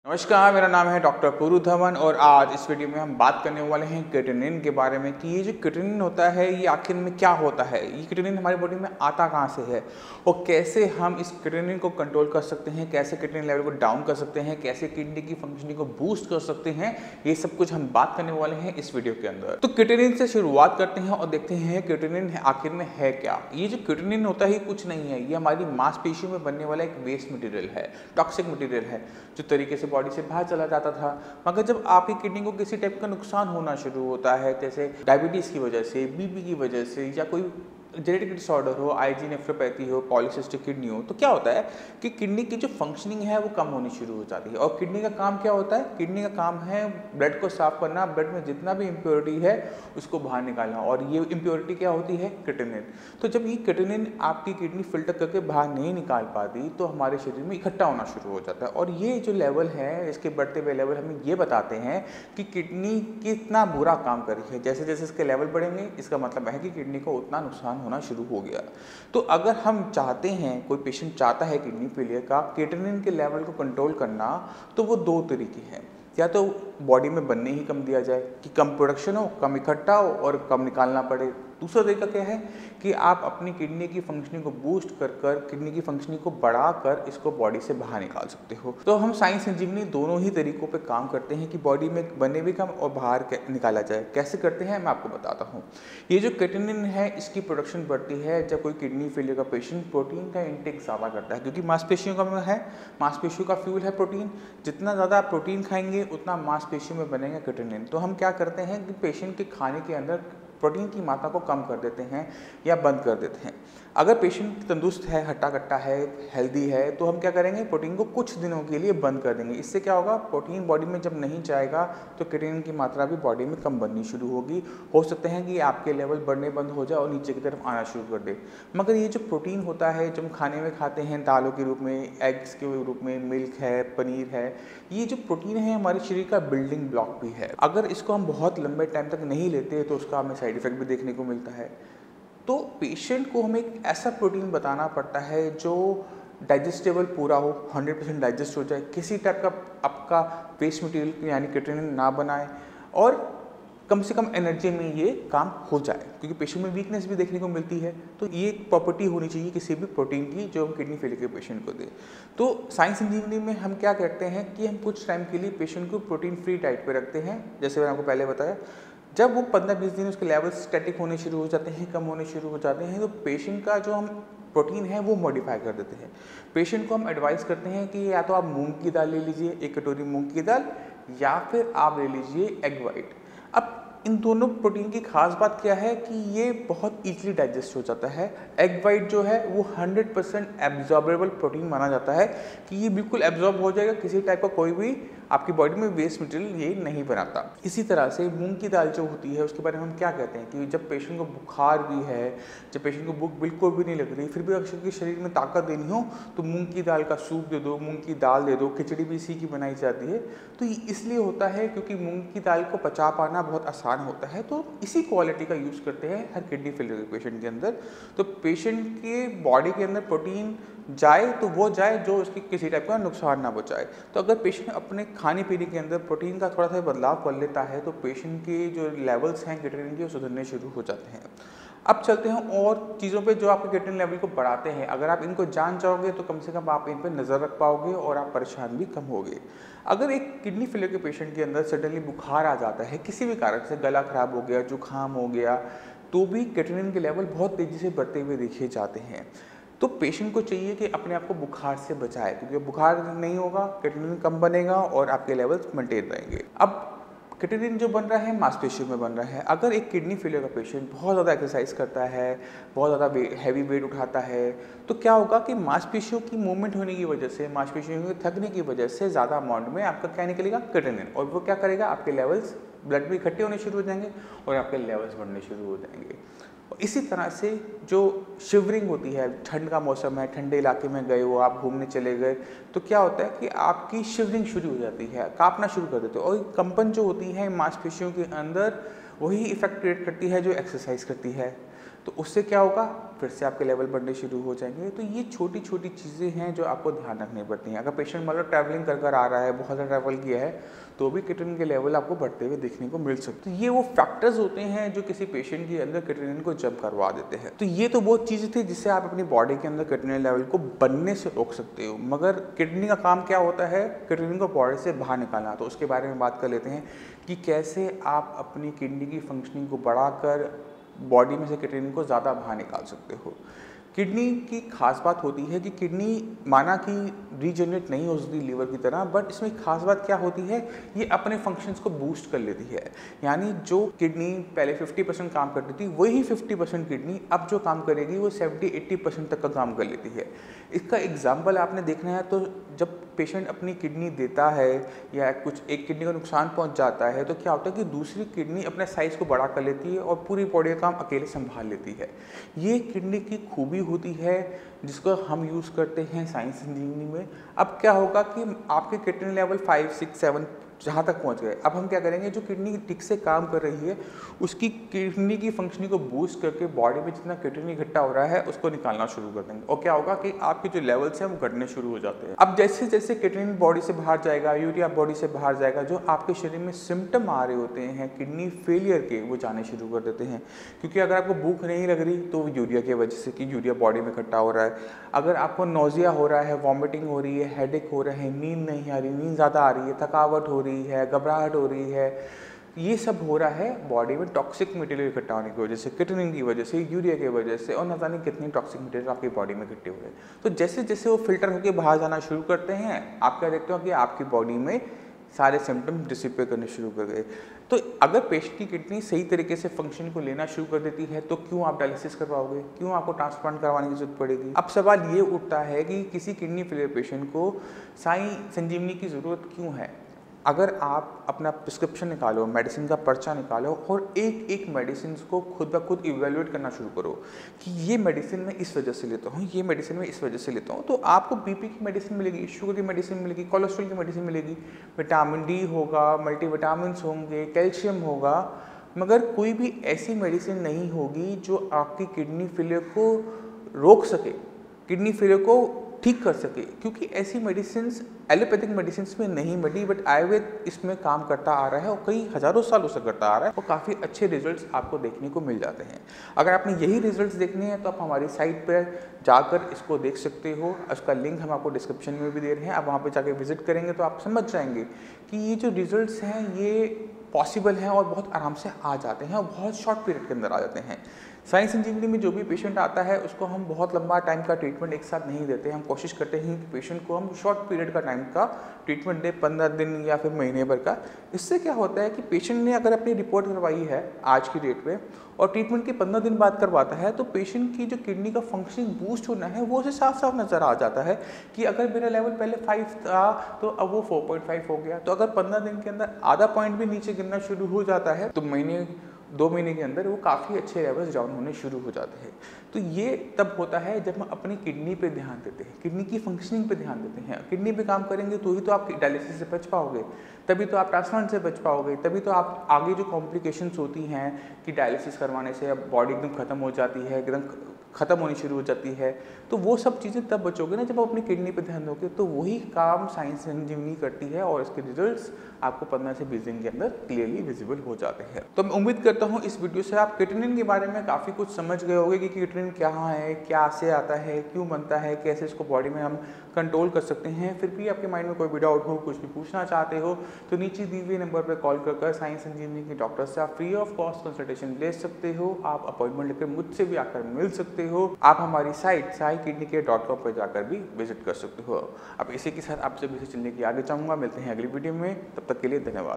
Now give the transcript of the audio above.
नमस्कार, मेरा नाम है डॉक्टर पुरु धवन और आज इस वीडियो में हम बात करने वाले हैं क्रिएटिनिन के बारे में कि ये जो क्रिएटिनिन होता है ये आखिर में क्या होता है, ये क्रिएटिनिन हमारी बॉडी में आता कहाँ से है और कैसे हम इस क्रिएटिनिन को कंट्रोल कर सकते हैं, कैसे क्रिएटिनिन लेवल को डाउन कर सकते हैं, कैसे किडनी की फंक्शनिंग को बूस्ट कर सकते हैं। ये सब कुछ हम बात करने वाले हैं इस वीडियो के अंदर। तो क्रिएटिनिन से शुरुआत करते हैं और देखते हैं क्रिएटिनिन आखिर में है क्या। ये जो क्रिएटिनिन होता है कुछ नहीं है, ये हमारी मांसपेशियों में बनने वाला एक वेस्ट मटेरियल है, टॉक्सिक मटेरियल है जो तरीके से बॉडी से बाहर चला जाता था। मगर जब आपकी किडनी को किसी टाइप का नुकसान होना शुरू होता है, जैसे डायबिटीज़ की वजह से, बीपी की वजह से या कोई जेनेटिक डिसऑर्डर हो, आईजी नेफ्रोपैथी हो, पॉलीसिस्टिक किडनी हो, तो क्या होता है कि किडनी की जो फंक्शनिंग है वो कम होनी शुरू हो जाती है। और किडनी का काम क्या होता है? किडनी का काम है ब्लड को साफ करना, ब्लड में जितना भी इम्प्योरिटी है उसको बाहर निकालना। और ये इम्प्योरिटी क्या होती है? क्रिएटिनिन। तो जब ये क्रिएटिनिन आपकी किडनी फिल्टर करके बाहर नहीं निकाल पाती तो हमारे शरीर में इकट्ठा होना शुरू हो जाता है। और ये जो लेवल है, इसके बढ़ते हुए लेवल हमें ये बताते हैं कि किडनी कितना बुरा काम कर रही है। जैसे जैसे इसके लेवल बढ़ेंगे इसका मतलब है कि किडनी को उतना नुकसान होना शुरू हो गया। तो अगर हम चाहते हैं, कोई पेशेंट चाहता है किडनी फेलियर का क्रिएटिनिन के लेवल को कंट्रोल करना, तो वो दो तरीके हैं। या तो बॉडी में बनने ही कम दिया जाए कि कम प्रोडक्शन हो, कम इकट्ठा हो और कम निकालना पड़े। दूसरा तरीका क्या है कि आप अपनी किडनी की फंक्शनिंग को बूस्ट कर किडनी की फंक्शनिंग को बढ़ाकर इसको बॉडी से बाहर निकाल सकते हो। तो हम साइंस संजीवनी दोनों ही तरीकों पे काम करते हैं कि बॉडी में बने भी कम और बाहर निकाला जाए। कैसे करते हैं मैं आपको बताता हूँ। ये जो क्रिएटिनिन है इसकी प्रोडक्शन बढ़ती है जब कोई किडनी फेलियर का पेशेंट प्रोटीन का इंटेक ज़्यादा करता है, क्योंकि मांसपेशियों का है, मांसपेशियों का फ्यूल है प्रोटीन। जितना ज़्यादा आप प्रोटीन खाएंगे उतना मांसपेशियों में बनेगा क्रिएटिनिन। तो हम क्या करते हैं कि पेशेंट के खाने के अंदर प्रोटीन की मात्रा को कम कर देते हैं या बंद कर देते हैं। अगर पेशेंट तंदुरुस्त है, हट्टा कट्टा है, हेल्दी है, तो हम क्या करेंगे, प्रोटीन को कुछ दिनों के लिए बंद कर देंगे। इससे क्या होगा, प्रोटीन बॉडी में जब नहीं जाएगा तो क्रिएटिनिन की मात्रा भी बॉडी में कम बननी शुरू होगी। हो सकता है कि आपके लेवल बढ़ने बंद हो जाए और नीचे की तरफ आना शुरू कर दे। मगर ये जो प्रोटीन होता है जो हम खाने में खाते हैं, दालों के रूप में, एग्स के रूप में, मिल्क है, पनीर है, ये जो प्रोटीन है हमारे शरीर का बिल्डिंग ब्लॉक भी है। अगर इसको हम बहुत लंबे टाइम तक नहीं लेते तो उसका हमें साइड इफेक्ट भी देखने को मिलता है। तो पेशेंट को हमें एक ऐसा प्रोटीन बताना पड़ता है जो डाइजेस्टेबल पूरा हो, 100% डाइजेस्ट हो जाए, किसी टाइप का आपका वेस्ट मटेरियल यानी क्रिएटिनिन ना बनाए और कम से कम एनर्जी में ये काम हो जाए, क्योंकि पेशेंट में वीकनेस भी देखने को मिलती है। तो ये एक प्रॉपर्टी होनी चाहिए किसी भी प्रोटीन की जो हम किडनी फेलियर के पेशेंट को दें। तो साइंस इंजीनियरिंग में हम क्या करते हैं कि हम कुछ टाइम के लिए पेशेंट को प्रोटीन फ्री डाइट पे रखते हैं। जैसे मैंने आपको पहले बताया, जब वो 15-20 दिन उसके लेवल स्टैटिक होने शुरू हो जाते हैं, कम होने शुरू हो जाते हैं, तो पेशेंट का जो हम प्रोटीन है वो मॉडिफाई कर देते हैं। पेशेंट को हम एडवाइस करते हैं कि या तो आप मूंग की दाल ले लीजिए, 1 कटोरी मूंग की दाल, या फिर आप ले लीजिए एग वाइट। अब इन दोनों प्रोटीन की खास बात क्या है कि ये बहुत ईजिली डाइजेस्ट हो जाता है। एग वाइट जो है वो 100% एब्जॉर्बेबल प्रोटीन माना जाता है कि ये बिल्कुल एब्जॉर्ब हो जाएगा, किसी टाइप का कोई भी आपकी बॉडी में वेस्ट मटेरियल ये नहीं बनाता। इसी तरह से मूंग की दाल जो होती है उसके बारे में हम क्या कहते हैं कि जब पेशेंट को बुखार भी है, जब पेशेंट को भूख बिल्कुल भी नहीं लग रही, फिर भी अक्सर के शरीर में ताकत देनी हो तो मूंग की दाल का सूप दे दो, मूंग की दाल दे दो, खिचड़ी भी इसी की बनाई जाती है। तो ये इसलिए होता है क्योंकि मूंग की दाल को पचा पाना बहुत आसान होता है। तो इसी क्वालिटी का यूज़ करते हैं हर किडनी फेलियर के पेशेंट के अंदर। तो पेशेंट के बॉडी के अंदर प्रोटीन जाए तो वो जाए जो उसकी किसी टाइप का नुकसान ना पहुंचाए। तो अगर पेशेंट अपने खाने पीने के अंदर प्रोटीन का थोड़ा सा बदलाव कर लेता है तो पेशेंट के जो लेवल्स हैं क्रिएटिनिन के वो सुधरने शुरू हो जाते हैं। अब चलते हैं और चीज़ों पे जो आपके क्रिएटिनिन लेवल को बढ़ाते हैं। अगर आप इनको जान जाओगे तो कम से कम आप इन पर नज़र रख पाओगे और आप परेशान भी कम होगे। अगर एक किडनी फेलियर के पेशेंट के अंदर सडनली बुखार आ जाता है, किसी भी कारण से गला खराब हो गया, जुकाम हो गया, तो भी क्रिएटिनिन के लेवल बहुत तेज़ी से बढ़ते हुए देखे जाते हैं। तो पेशेंट को चाहिए कि अपने आप को बुखार से बचाए, क्योंकि बुखार नहीं होगा, क्रिएटिनिन कम बनेगा और आपके लेवल्स मेंटेन रहेंगे। अब क्रिएटिनिन जो बन रहा है मांसपेशियों में बन रहा है। अगर एक किडनी फेलियर का पेशेंट बहुत ज़्यादा एक्सरसाइज करता है, बहुत ज़्यादा हैवी वेट उठाता है, तो क्या होगा कि मांसपेशियों की मूवमेंट होने की वजह से, मांसपेशियों के थकने की वजह से ज़्यादा अमाउंट में आपका क्या निकलेगा, क्रिएटिनिन। और वो क्या करेगा, आपके लेवल्स ब्लड में इकट्ठे होने शुरू हो जाएंगे और आपके लेवल्स बढ़ने शुरू हो जाएंगे। और इसी तरह से जो शिवरिंग होती है, ठंड का मौसम है, ठंडे इलाके में गए हो आप, घूमने चले गए, तो क्या होता है कि आपकी शिवरिंग शुरू हो जाती है, कांपना शुरू कर देते हो। और कंपन जो होती है मांसपेशियों के अंदर वही इफेक्ट क्रिएट करती है जो एक्सरसाइज करती है। तो उससे क्या होगा, फिर से आपके लेवल बढ़ने शुरू हो जाएंगे। तो ये छोटी छोटी चीज़ें हैं जो आपको ध्यान रखनी पड़ती हैं। अगर पेशेंट मान लो ट्रैवलिंग कर आ रहा है, बहुत ज़्यादा ट्रैवल किया है, तो भी क्रिएटिनिन के लेवल आपको बढ़ते हुए देखने को मिल सकते हैं। ये वो फैक्टर्स होते हैं जो किसी पेशेंट के अंदर क्रिएटिनिन को जंप करवा देते हैं। तो ये तो बहुत चीज़ें थी जिससे आप अपनी बॉडी के अंदर क्रिएटिनिन लेवल को बनने से रोक सकते हो। मगर किडनी का काम क्या होता है, क्रिएटिनिन को बॉडी से बाहर निकालना। तो उसके बारे में बात कर लेते हैं कि कैसे आप अपनी किडनी की फंक्शनिंग को बढ़ाकर बॉडी में से क्रिएटिनिन को ज़्यादा बाहर निकाल सकते हो। किडनी की खास बात होती है कि किडनी माना कि रीजनरेट नहीं हो सकती लीवर की तरह, बट इसमें खास बात क्या होती है, ये अपने फंक्शंस को बूस्ट कर लेती है। यानी जो किडनी पहले 50% काम करती थी, वही 50% किडनी अब जो काम करेगी वो 70-80% तक का काम कर लेती है। इसका एग्जाम्पल आपने देखना है तो जब पेशेंट अपनी किडनी देता है या कुछ एक किडनी का नुकसान पहुंच जाता है, तो क्या होता है कि दूसरी किडनी अपने साइज़ को बड़ा कर लेती है और पूरी बॉडी का काम अकेले संभाल लेती है। ये किडनी की खूबी होती है जिसको हम यूज़ करते हैं साइंस इंजीनियरिंग में। अब क्या होगा कि आपके क्रिएटिनिन लेवल 5, 6, 7 जहाँ तक पहुँच गए, अब हम क्या करेंगे, जो किडनी ठीक से काम कर रही है उसकी किडनी की फंक्शनिंग को बूस्ट करके बॉडी में जितना क्रिएटिनिन इकट्ठा हो रहा है उसको निकालना शुरू कर देंगे। और क्या होगा कि आपके जो लेवल्स हैं वो घटने शुरू हो जाते हैं। अब जैसे जैसे क्रिएटिनिन बॉडी से बाहर जाएगा, यूरिया बॉडी से बाहर जाएगा, जो आपके शरीर में सिम्टम आ रहे होते हैं किडनी फेलियर के, वो जाने शुरू कर देते हैं। क्योंकि अगर आपको भूख नहीं लग रही तो यूरिया की वजह से कि यूरिया बॉडी में इकट्ठा हो रहा है। अगर आपको नोजिया हो रहा है, वॉमिटिंग हो रही है, हेडेक हो रहा है, नींद नहीं आ रही, नींद ज़्यादा आ रही है, थकावट हो रही है, घबराहट हो रही है, ये सब हो रहा है बॉडी में टॉक्सिक मटेरियल इकट्ठा होने की वजह से, क्रिएटिनिन की वजह से, यूरिया की वजह से, और न जाने कितनी टॉक्सिक मटेरियल आपकी बॉडी में इकट्ठे हुए हैं। तो जैसे जैसे वो फिल्टर होकर बाहर जाना शुरू करते हैं, आप क्या देखते हो कि आपकी बॉडी में सारे सिम्टम डिसिपेयर करने शुरू कर गए। तो अगर पेशेंट की किडनी सही तरीके से फंक्शन को लेना शुरू कर देती है तो क्यों आप डायलिसिस करवाओगे, क्यों आपको ट्रांसप्लांट करवाने की जरूरत पड़ेगी। अब सवाल ये उठता है कि किसी किडनी फेलियर पेशेंट को साई संजीवनी की ज़रूरत क्यों है। अगर आप अपना प्रिस्क्रिप्शन निकालो, मेडिसिन का पर्चा निकालो और एक एक मेडिसिन को खुद ब खुद इवेल्युएट करना शुरू करो कि ये मेडिसिन मैं इस वजह से लेता हूँ, ये मेडिसिन मैं इस वजह से लेता हूँ, तो आपको बीपी की मेडिसिन मिलेगी, शुगर की मेडिसिन मिलेगी, कोलेस्ट्रॉल की मेडिसिन मिलेगी, विटामिन डी होगा, मल्टीविटामिन्स होंगे, कैल्शियम होगा, मगर कोई भी ऐसी मेडिसिन नहीं होगी जो आपकी किडनी फेलियर को रोक सके, किडनी फेलियर को ठीक कर सके। क्योंकि ऐसी मेडिसिन एलोपैथिक मेडिसिन में नहीं मिली, बट आयुर्वेद इसमें काम करता आ रहा है और कई हज़ारों सालों से करता आ रहा है और काफ़ी अच्छे रिजल्ट्स आपको देखने को मिल जाते हैं। अगर आपने यही रिजल्ट्स देखने हैं तो आप हमारी साइट पर जाकर इसको देख सकते हो। उसका लिंक हम आपको डिस्क्रिप्शन में भी दे रहे हैं। आप वहाँ पर जाकर विजिट करेंगे तो आप समझ जाएंगे कि ये जो रिजल्ट्स हैं ये पॉसिबल हैं और बहुत आराम से आ जाते हैं और बहुत शॉर्ट पीरियड के अंदर आ जाते हैं। साइंस इंजीनियरिंग में जो भी पेशेंट आता है उसको हम बहुत लंबा टाइम का ट्रीटमेंट एक साथ नहीं देते। हम कोशिश करते हैं कि पेशेंट को हम शॉर्ट पीरियड का टाइम का ट्रीटमेंट दें, 15 दिन या फिर महीने भर का। इससे क्या होता है कि पेशेंट ने अगर अपनी रिपोर्ट करवाई है आज की डेट पे और ट्रीटमेंट के 15 दिन बाद करवाता है तो पेशेंट की जो किडनी का फंक्शनिंग बूस्ट होना है वो उसे साफ साफ नज़र आ जाता है कि अगर मेरा लेवल पहले 5 था तो अब वो 4.5 हो गया। तो अगर 15 दिन के अंदर आधा पॉइंट भी नीचे गिरना शुरू हो जाता है तो 2 महीने के अंदर वो काफ़ी अच्छे लेवल्स डाउन होने शुरू हो जाते हैं। तो ये तब होता है जब हम अपनी किडनी पे ध्यान देते हैं, किडनी की फंक्शनिंग पे ध्यान देते हैं। किडनी पे काम करेंगे तो ही तो आप डायलिसिस से बच पाओगे, तभी तो आप ट्रांसप्लांट से बच पाओगे, तभी तो आप आगे जो कॉम्प्लिकेशंस होती हैं कि डायलिसिस करवाने से अब बॉडी एकदम ख़त्म हो जाती है, एकदम ख़त्म होनी शुरू हो जाती है, तो वो सब चीज़ें तब बचोगे ना जब आप अपनी किडनी पे ध्यान दोगे। तो वही काम साइंस संजीवनी करती है और इसके रिजल्ट्स आपको 15 से 20 दिन के अंदर क्लियरली विजिबल हो जाते हैं। तो मैं उम्मीद करता हूँ इस वीडियो से आप क्रिएटिनिन के बारे में काफ़ी कुछ समझ गए होंगे कि क्रिएटिनिन क्या है, क्या से आता है, क्यों बनता है, कैसे इसको बॉडी में हम कंट्रोल कर सकते हैं। फिर भी आपके माइंड में कोई भी डाउट हो, कुछ भी पूछना चाहते हो तो नीचे दिए हुए नंबर पर कॉल कर साइंस इंजीनियरिंग के डॉक्टर से आप फ्री ऑफ कॉस्ट कंसल्टेशन ले सकते हो। आप अपॉइंटमेंट लेकर मुझसे भी आकर मिल सकते हो। आप हमारी साइट saikidneycare.com पर जाकर भी विजिट कर सकते हो। अब इसी के साथ आपसे भी चलने की आगे चाहूँगा। मिलते हैं अगली वीडियो में, तब तक के लिए धन्यवाद।